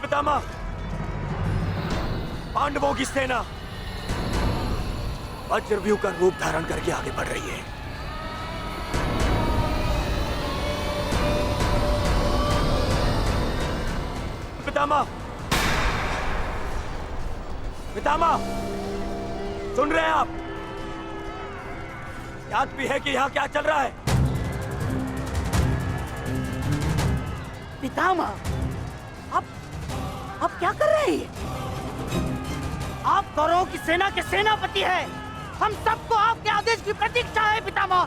पितामह, पांडवों की सेना वज्रव्यूह का रूप धारण करके आगे बढ़ रही है। पितामह, पितामह, सुन रहे हैं आप? याद भी है कि यहाँ क्या चल रहा है? पितामह, आप क्या कर रहे हैं? आप कौरवों की सेना के सेनापति हैं। हम सबको आपके आदेश की प्रतीक्षा है पितामह।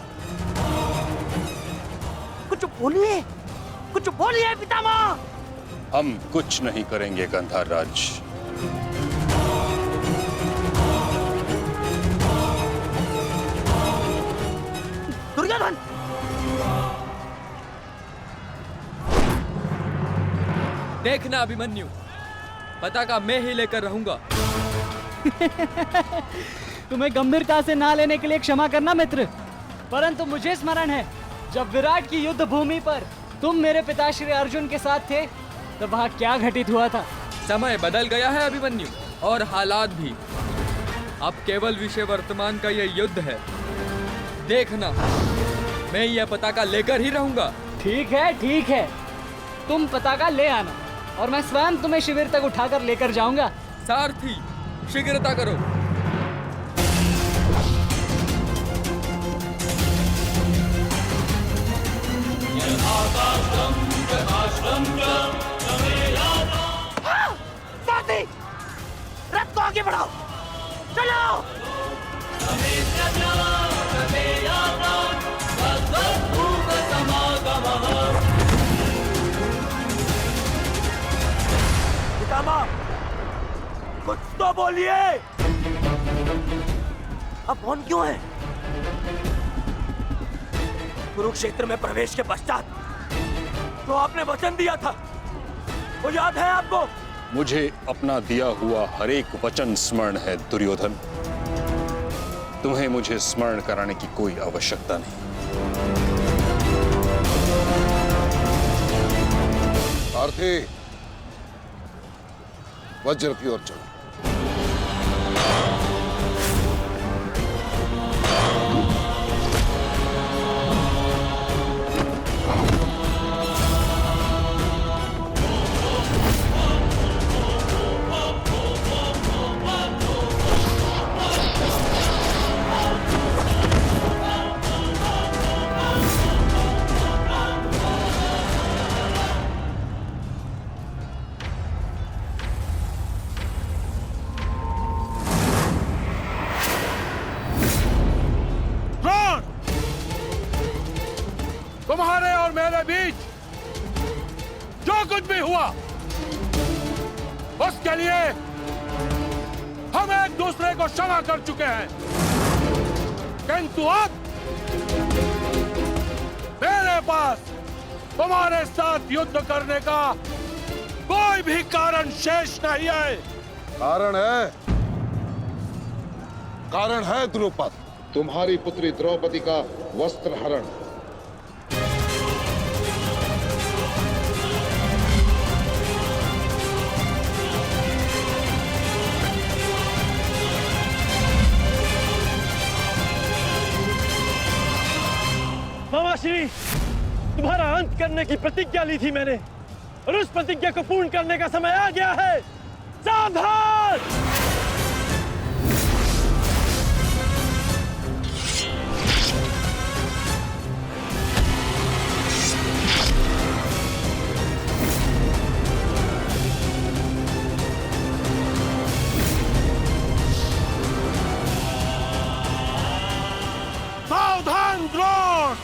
कुछ बोलिए, कुछ बोलिए पितामह। हम कुछ नहीं करेंगे गंधार राज। दुर्योधन, देखना अभिमन्यु, पताका मैं ही लेकर रहूंगा। तुम्हें गंभीरता से ना लेने के लिए क्षमा करना मित्र, परंतु मुझे स्मरण है जब विराट की युद्ध भूमि पर तुम मेरे पिता श्री अर्जुन के साथ थे तब वहाँ क्या घटित हुआ था। समय बदल गया है अभिमन्यु, और हालात भी। अब केवल विषय वर्तमान का ये युद्ध है। देखना, मैं यह पताका लेकर ही रहूंगा। ठीक है, तुम पताका ले आना और मैं स्वयं तुम्हें शिविर तक उठाकर लेकर जाऊंगा। सारथी, शीघ्रता करो। सारथी, रथ को आगे बढ़ाओ, चलो। पितामह, कुछ तो बोलिए। अब कौन क्यों है? कुरुक्षेत्र में प्रवेश के पश्चात तो आपने वचन दिया था, वो याद है आपको? मुझे अपना दिया हुआ हर एक वचन स्मरण है दुर्योधन। तुम्हें मुझे स्मरण कराने की कोई आवश्यकता नहीं। सारथी, वज्र की ओर चलो। तुम्हारे और मेरे बीच जो कुछ भी हुआ उसके लिए हम एक दूसरे को क्षमा कर चुके हैं, किंतु अब मेरे पास तुम्हारे साथ युद्ध करने का कोई भी कारण शेष नहीं है। कारण है द्रुपद, तुम्हारी पुत्री द्रौपदी का वस्त्र हरण। मामाश्री, तुम्हारा अंत करने की प्रतिज्ञा ली थी मैंने, और उस प्रतिज्ञा को पूर्ण करने का समय आ गया है। सावधान! सावधान द्रोण!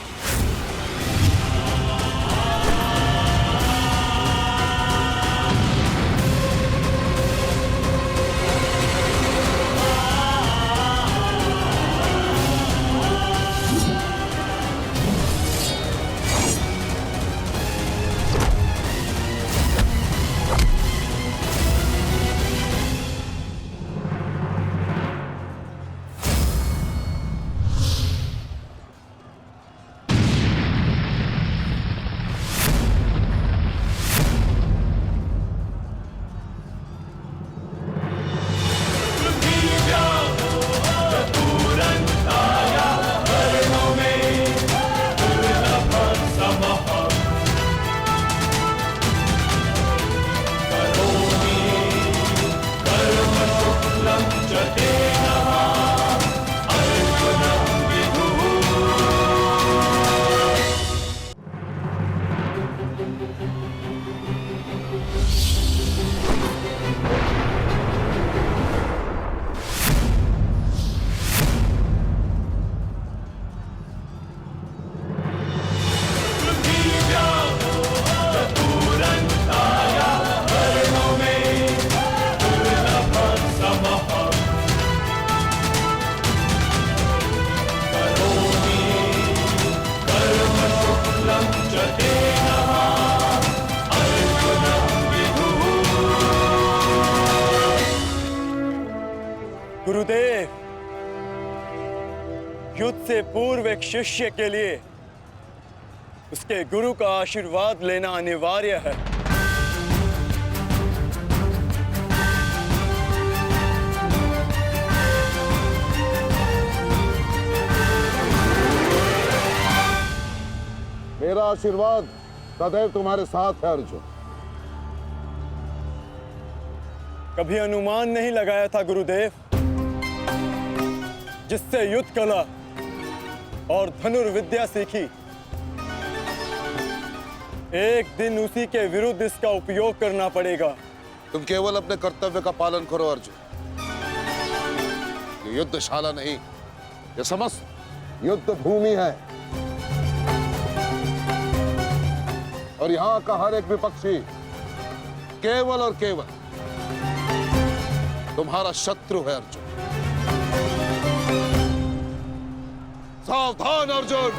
गुरुदेव, युद्ध से पूर्व एक शिष्य के लिए उसके गुरु का आशीर्वाद लेना अनिवार्य है। मेरा आशीर्वाद सदैव तुम्हारे साथ है अर्जुन। कभी अनुमान नहीं लगाया था गुरुदेव, जिससे युद्ध कला और धनुर्विद्या सीखी, एक दिन उसी के विरुद्ध इसका उपयोग करना पड़ेगा। तुम केवल अपने कर्तव्य का पालन करो अर्जुन। ये युद्धशाला नहीं, ये समस्त युद्ध भूमि है और यहाँ का हर एक विपक्षी केवल और केवल तुम्हारा शत्रु है अर्जुन। सावधान अर्जुन।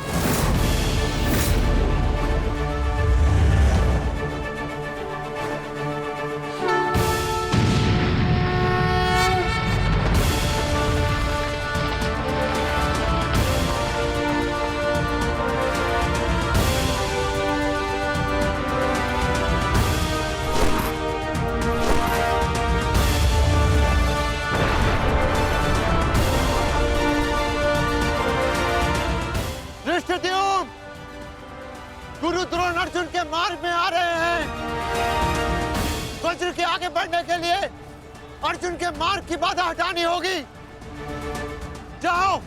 धृष्टद्युम्न, गुरु द्रोण अर्जुन के मार्ग में आ रहे हैं। वज्र के आगे बढ़ने के लिए अर्जुन के मार्ग की बाधा हटानी होगी। जाओ,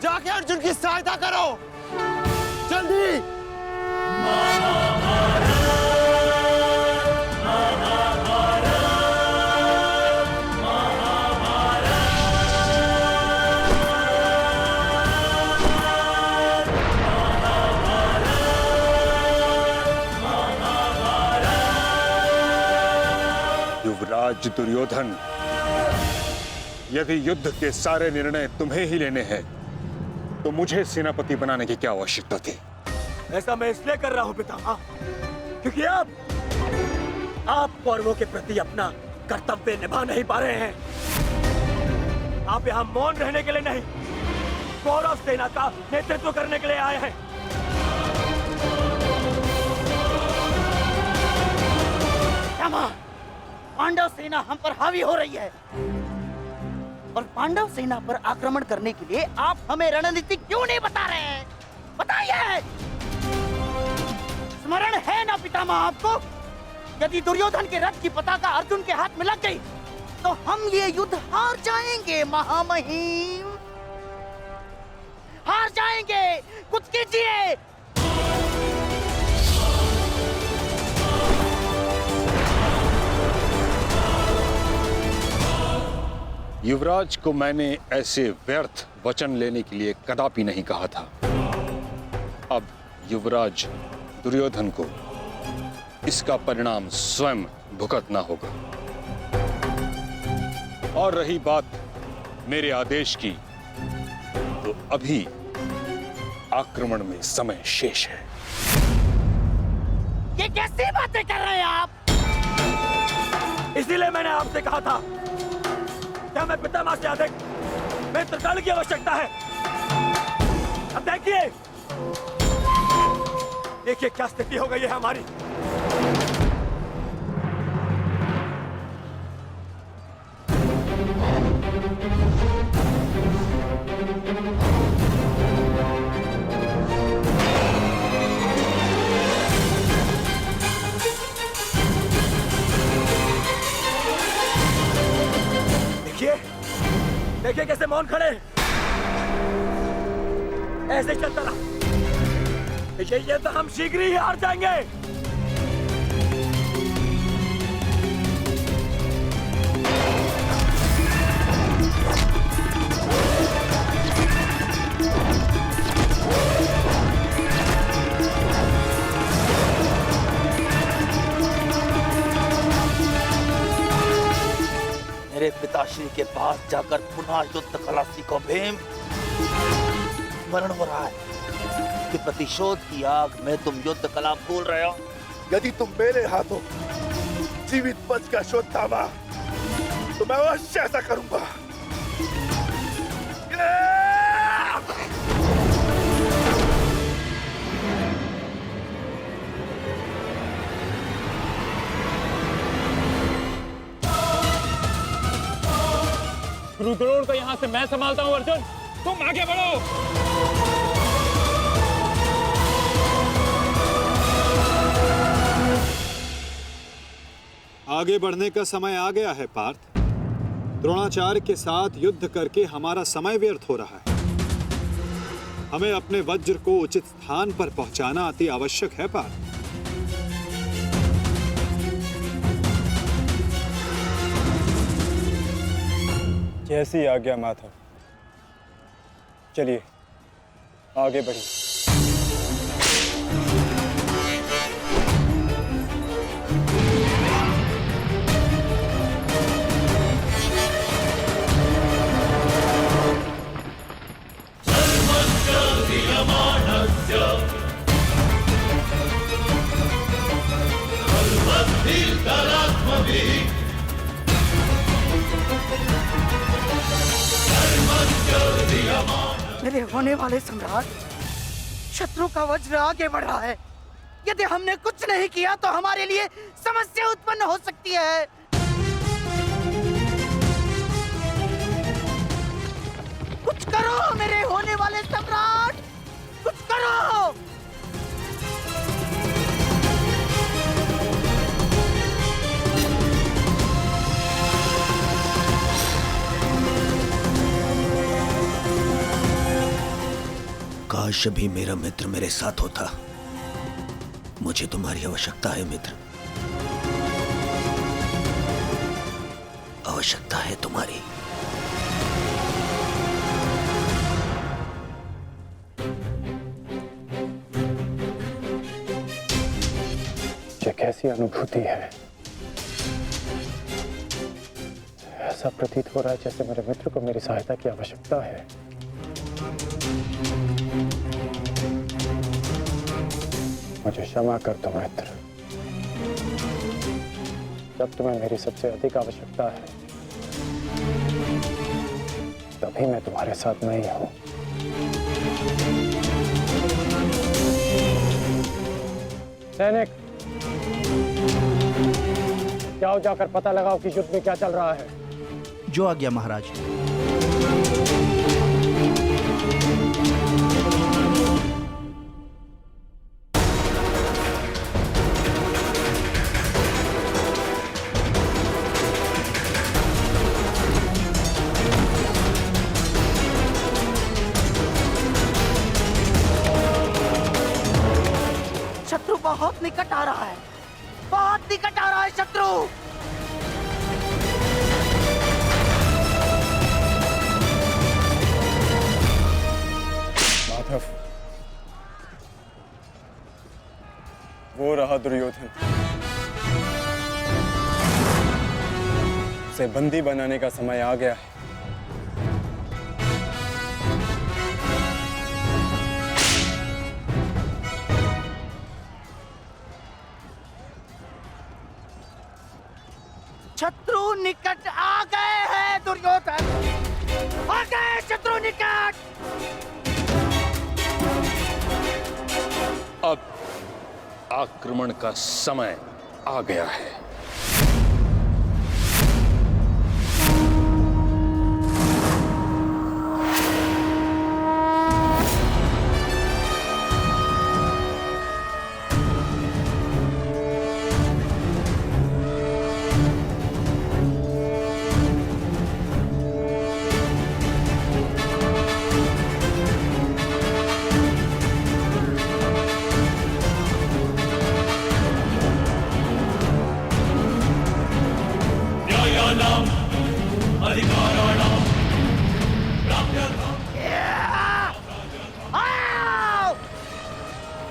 जाके अर्जुन की सहायता करो, जल्दी। युवराज दुर्योधन, यदि युद्ध के सारे निर्णय तुम्हें ही लेने हैं तो मुझे सेनापति बनाने की क्या आवश्यकता थी? ऐसा मैं इसलिए कर रहा हूं पितामह, क्योंकि आप कौरवों के प्रति अपना कर्तव्य निभा नहीं पा रहे हैं। आप यहाँ मौन रहने के लिए नहीं, कौरव सेना का नेतृत्व करने के लिए आए हैं। पांडव सेना हम पर हावी हो रही है और पांडव सेना पर आक्रमण करने के लिए आप हमें रणनीति क्यों नहीं बता रहे हैं? बताइए। स्मरण है ना पितामह आपको, यदि दुर्योधन के रथ की पताका अर्जुन के हाथ में लग गई तो हम ये युद्ध हार जाएंगे महामहिम, हार जाएंगे। कुछ कीजिए। युवराज को मैंने ऐसे व्यर्थ वचन लेने के लिए कदापि नहीं कहा था। अब युवराज दुर्योधन को इसका परिणाम स्वयं भुगतना होगा। और रही बात मेरे आदेश की, तो अभी आक्रमण में समय शेष है। ये कैसी बातें कर रहे हैं आप? इसीलिए मैंने आपसे कहा था, क्या मैं पितामह से अधिक मित्रकाल की आवश्यकता है। अब देखिए क्या स्थिति हो गई है हमारी। देखिए कैसे मौन खड़े, ऐसे चलता रहा, ये तो हम शीघ्र ही हार जाएंगे। मेरे पिताश्री के पास जाकर पुनः युद्ध कला सीखो भीम। स्मरण हो रहा है कि प्रतिशोध की आग में तुम युद्ध कला भूल रहे हो। यदि तुम मेरे हाथों जीवित बचकर शोध थामा तो मैं अवश्य ऐसा करूंगा। गुरु द्रोण को यहाँ से मैं संभालता हूँ अर्जुन, तुम आगे बढ़ो। आगे बढ़ने का समय आ गया है पार्थ। द्रोणाचार्य के साथ युद्ध करके हमारा समय व्यर्थ हो रहा है। हमें अपने वज्र को उचित स्थान पर पहुंचाना अति आवश्यक है पार्थ। कैसी आज्ञा माधव। चलिए आगे बढ़िए। मेरे होने वाले सम्राट, शत्रु का वज्र आगे बढ़ रहा है। यदि हमने कुछ नहीं किया तो हमारे लिए समस्या उत्पन्न हो सकती है। कुछ करो मेरे होने वाले सम्राट, कुछ करो। काश भी मेरा मित्र मेरे साथ होता। मुझे तुम्हारी आवश्यकता है मित्र, आवश्यकता है तुम्हारी। ये कैसी अनुभूति है। ऐसा प्रतीत हो रहा है जैसे मेरे मित्र को मेरी सहायता की आवश्यकता है। मुझे क्षमा कर दो मित्र, जब तुम्हें मेरी सबसे अधिक आवश्यकता है तभी मैं तुम्हारे साथ नहीं हूं। सैनिक, जाओ जाकर पता लगाओ कि युद्ध में क्या चल रहा है। जो आज्ञा महाराज। शत्रु बहुत निकट आ रहा है, बहुत निकट आ रहा है शत्रु। माधव, वो रहा दुर्योधन। उसे बंदी बनाने का समय आ गया है। शत्रु निकट आ गए हैं दुर्योधन, आ गए शत्रु निकट। अब आक्रमण का समय आ गया है।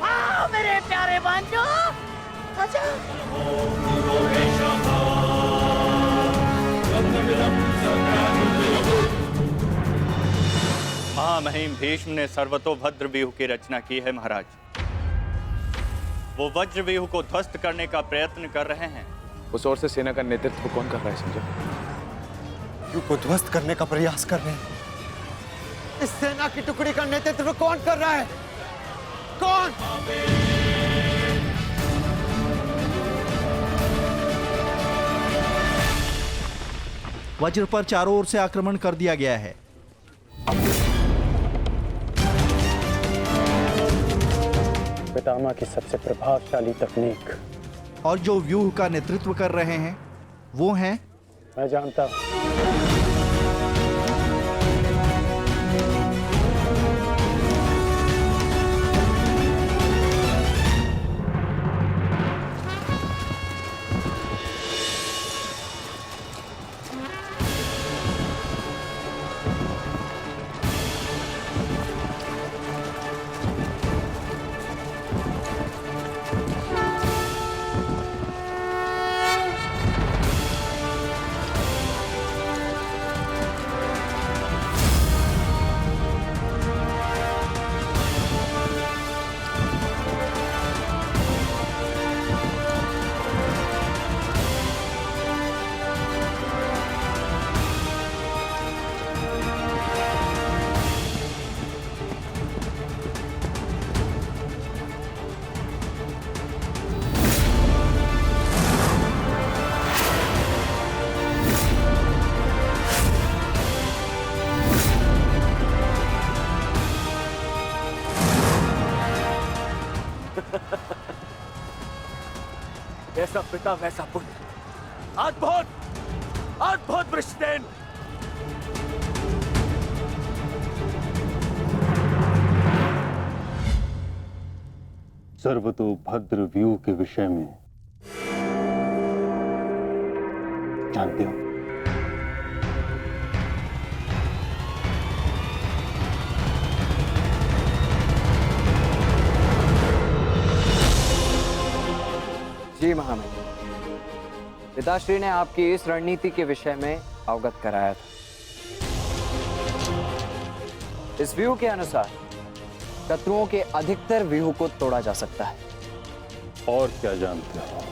आओ मेरे प्यारे बंधु, आजा। महामहिम भीष्म ने सर्वतोभद्र व्यूह की रचना की है महाराज। वो वज्र व्यूह को ध्वस्त करने का प्रयत्न कर रहे हैं। उस ओर से सेना का नेतृत्व कौन कर रहा है संजय? शत्रु को ध्वस्त करने का प्रयास कर रहे हैं। इस सेना की टुकड़ी का नेतृत्व कौन कर रहा है? कौन? वज्र पर चारों ओर से आक्रमण कर दिया गया है। पितामह की सबसे प्रभावशाली तकनीक। और जो व्यूह का नेतृत्व कर रहे हैं वो हैं, मैं जानता हूं। जैसा पिता वैसा पुत्र। अद्भुत वृषसेन। सर्वतोभद्र व्यूह के विषय में जानते हो? जी महामहिम, पिताश्री ने आपकी इस रणनीति के विषय में अवगत कराया था। इस व्यूह के अनुसार शत्रुओं के अधिकतर व्यूह को तोड़ा जा सकता है। और क्या जानते हो?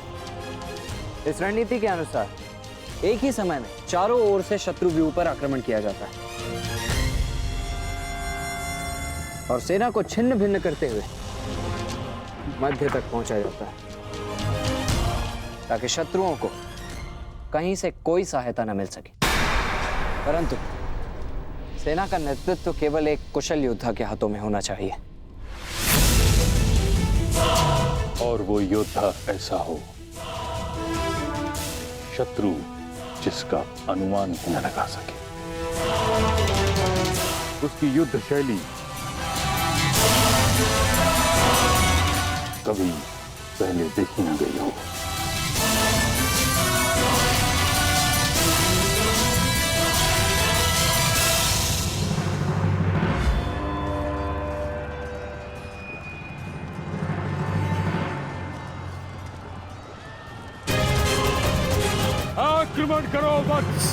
इस रणनीति के अनुसार एक ही समय में चारों ओर से शत्रु व्यूह पर आक्रमण किया जाता है और सेना को छिन्न भिन्न करते हुए मध्य तक पहुंचा जाता है ताकि शत्रुओं को कहीं से कोई सहायता न मिल सके। परंतु सेना का नेतृत्व केवल एक कुशल योद्धा के हाथों में होना चाहिए। और वो योद्धा ऐसा हो शत्रु जिसका अनुमान भी न लगा सके। उसकी युद्ध शैली कभी पहले देखी न गई हो। आक्रमण करो वत्स।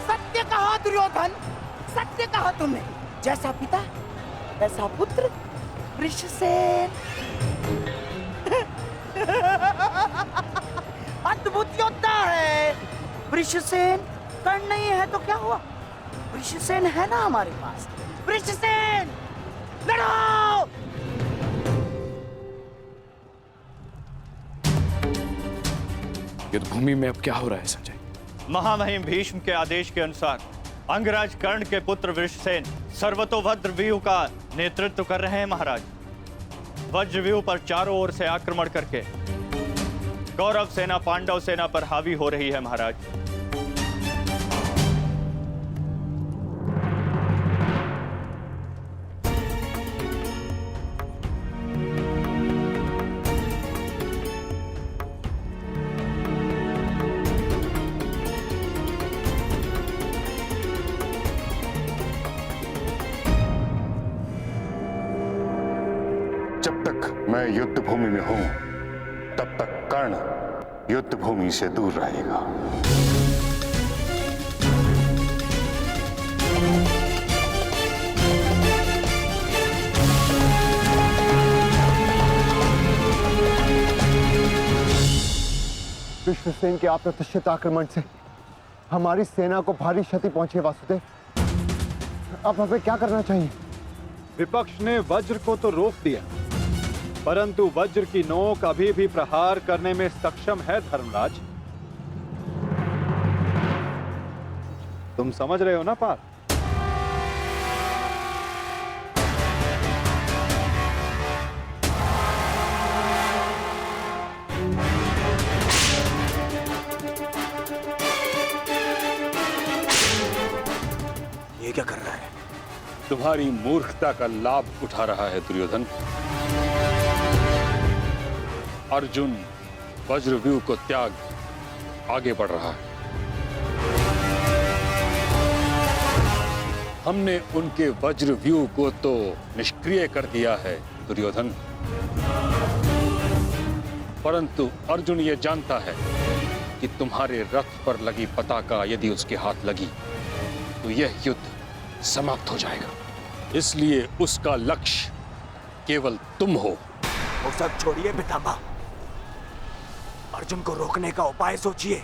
सत्य कहा दुर्योधन, सत्य कहा तुमने। जैसा पिता वैसा पुत्र वृषसेन। अद्भुत योद्धा है वृषसेन। कर्ण नहीं है तो क्या हुआ, वृषसेन है ना हमारे पास। वृषसेन लड़ो। युद्ध भूमि में अब क्या हो रहा है संजय? महामहिम भीष्म के आदेश के अनुसार अंगराज कर्ण के पुत्र वृषसेन सर्वतोभद्र व्यूह का नेतृत्व कर रहे हैं महाराज। वज्र व्यूह पर चारों ओर से आक्रमण करके कौरव सेना पांडव सेना पर हावी हो रही है महाराज। जब तक मैं युद्ध भूमि में हूं तब तक कर्ण युद्ध भूमि से दूर रहेगा। विश्वसेन के अप्रत्याशित आक्रमण से हमारी सेना को भारी क्षति पहुंची है वासुदेव। अब हमें क्या करना चाहिए? विपक्ष ने वज्र को तो रोक दिया, परंतु वज्र की नोक अभी भी प्रहार करने में सक्षम है धर्मराज। तुम समझ रहे हो ना पार्थ? ये क्या कर रहा है? तुम्हारी मूर्खता का लाभ उठा रहा है दुर्योधन। अर्जुन वज्रव्यूह को त्याग आगे बढ़ रहा है। हमने उनके वज्रव्यूह को तो निष्क्रिय कर दिया है दुर्योधन, परंतु अर्जुन ये जानता है कि तुम्हारे रथ पर लगी पताका यदि उसके हाथ लगी तो यह युद्ध समाप्त हो जाएगा। इसलिए उसका लक्ष्य केवल तुम हो। वो सब छोड़िए पितामह, अर्जुन को रोकने का उपाय सोचिए।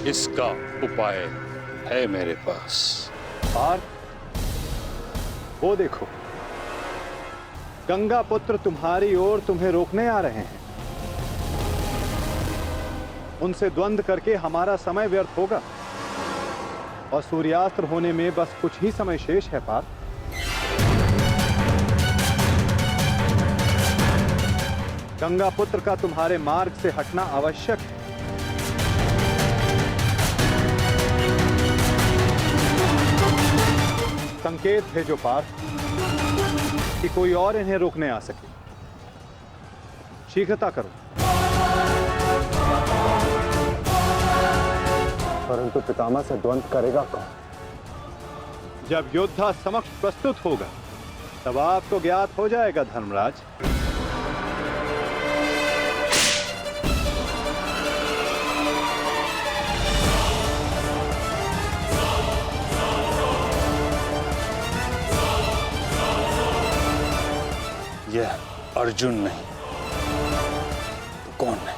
इसका उपाय है मेरे पास। पार्थ, वो देखो, गंगा पुत्र तुम्हारी ओर तुम्हें रोकने आ रहे हैं। उनसे द्वंद्व करके हमारा समय व्यर्थ होगा और सूर्यास्त्र होने में बस कुछ ही समय शेष है पार्थ। गंगा पुत्र का तुम्हारे मार्ग से हटना आवश्यक है। संकेत भेजो पार्थ कि कोई और इन्हें रोकने आ सके। शीघ्रता करो। परंतु पितामह से द्वंद्व करेगा कौन? जब योद्धा समक्ष प्रस्तुत होगा तब आपको ज्ञात हो जाएगा धर्मराज। यह अर्जुन नहीं तो कौन है?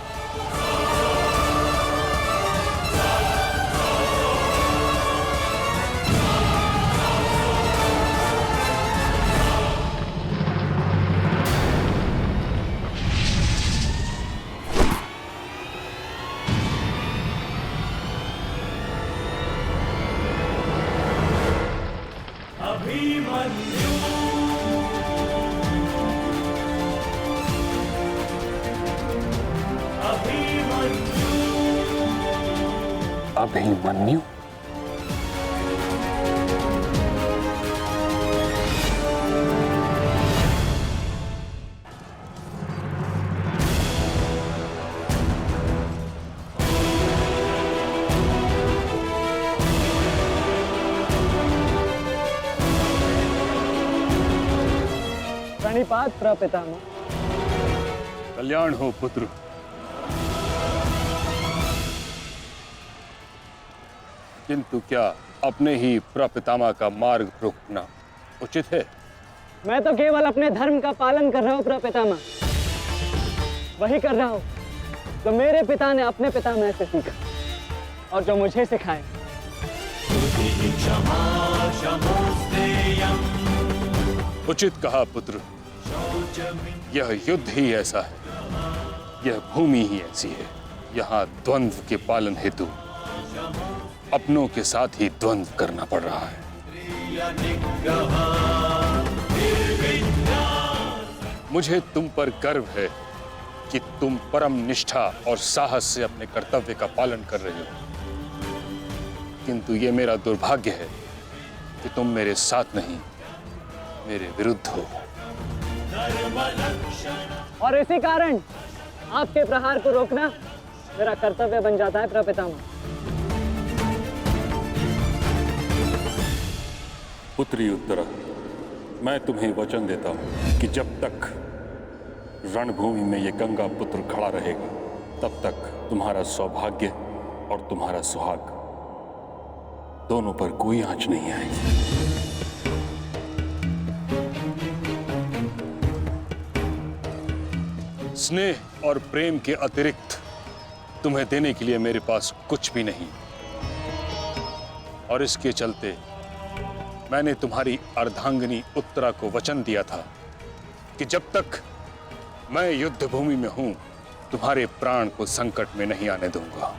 अभिमन्यु? प्रणिपात प्रपितामह। कल्याण हो पुत्र। किंतु क्या अपने ही प्रपितामह का मार्ग रोकना उचित है? मैं तो केवल अपने धर्म का पालन कर रहा हूँ प्रपितामह। वही कर रहा हूँ जो मेरे पिता ने अपने पितामह से सीखा और जो मुझे सिखाए। उचित कहा पुत्र। यह युद्ध ही ऐसा है, यह भूमि ही ऐसी है। यहाँ द्वंद्व के पालन हेतु अपनों के साथ ही द्वंद्व करना पड़ रहा है। मुझे तुम पर गर्व है कि तुम परम निष्ठा और साहस से अपने कर्तव्य का पालन कर रहे हो, किंतु ये मेरा दुर्भाग्य है कि तुम मेरे साथ नहीं, मेरे विरुद्ध हो। और इसी कारण आपके प्रहार को रोकना मेरा कर्तव्य बन जाता है प्रपितामह। पुत्री उत्तरा, मैं तुम्हें वचन देता हूं कि जब तक रणभूमि में ये गंगा पुत्र खड़ा रहेगा तब तक तुम्हारा सौभाग्य और तुम्हारा सुहाग दोनों पर कोई आंच नहीं आएगी। स्नेह और प्रेम के अतिरिक्त तुम्हें देने के लिए मेरे पास कुछ भी नहीं, और इसके चलते मैंने तुम्हारी अर्धांगिनी उत्तरा को वचन दिया था कि जब तक मैं युद्ध भूमि में हूं तुम्हारे प्राण को संकट में नहीं आने दूंगा।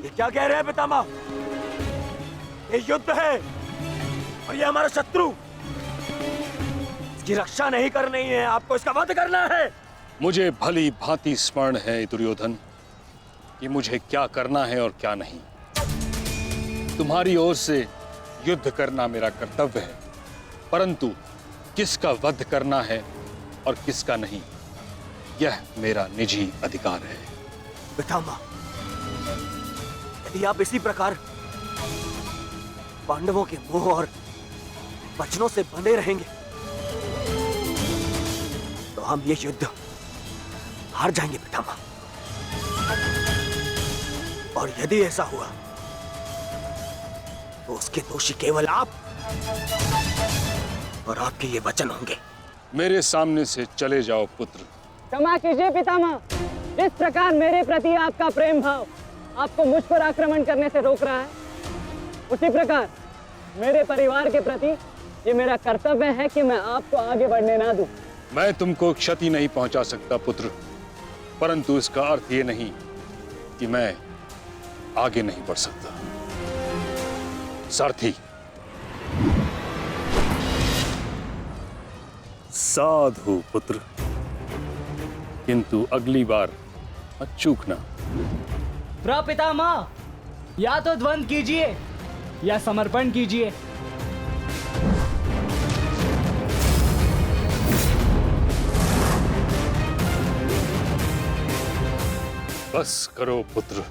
ये क्या कह रहे हैं पितामह? ये युद्ध है और ये हमारा शत्रु, इसकी रक्षा नहीं करनी है, आपको इसका वध करना है। मुझे भली भांति स्मरण है दुर्योधन कि मुझे क्या करना है और क्या नहीं। तुम्हारी ओर से युद्ध करना मेरा कर्तव्य है, परंतु किसका वध करना है और किसका नहीं, यह मेरा निजी अधिकार है। पितामह, यदि आप इसी प्रकार पांडवों के मोह और वचनों से बंधे रहेंगे तो हम ये युद्ध हार जाएंगे पितामह। और यदि ऐसा हुआ तो उसके दोषी केवल आप और आपके ये वचन होंगे। मेरे सामने से चले जाओ पुत्र। क्षमा कीजिए पितामह, जिस प्रकार मेरे प्रति आपका प्रेम भाव आपको मुझ पर आक्रमण करने से रोक रहा है, उसी प्रकार मेरे परिवार के प्रति ये मेरा कर्तव्य है कि मैं आपको आगे बढ़ने ना दूं। मैं तुमको क्षति नहीं पहुंचा सकता पुत्र, परंतु इसका अर्थ ये नहीं कि मैं आगे नहीं बढ़ सकता। सारथी, साधु पुत्र, किंतु अगली बार मत चूकना। प्रपितामह, या तो द्वंद्व कीजिए या समर्पण कीजिए। बस करो पुत्र,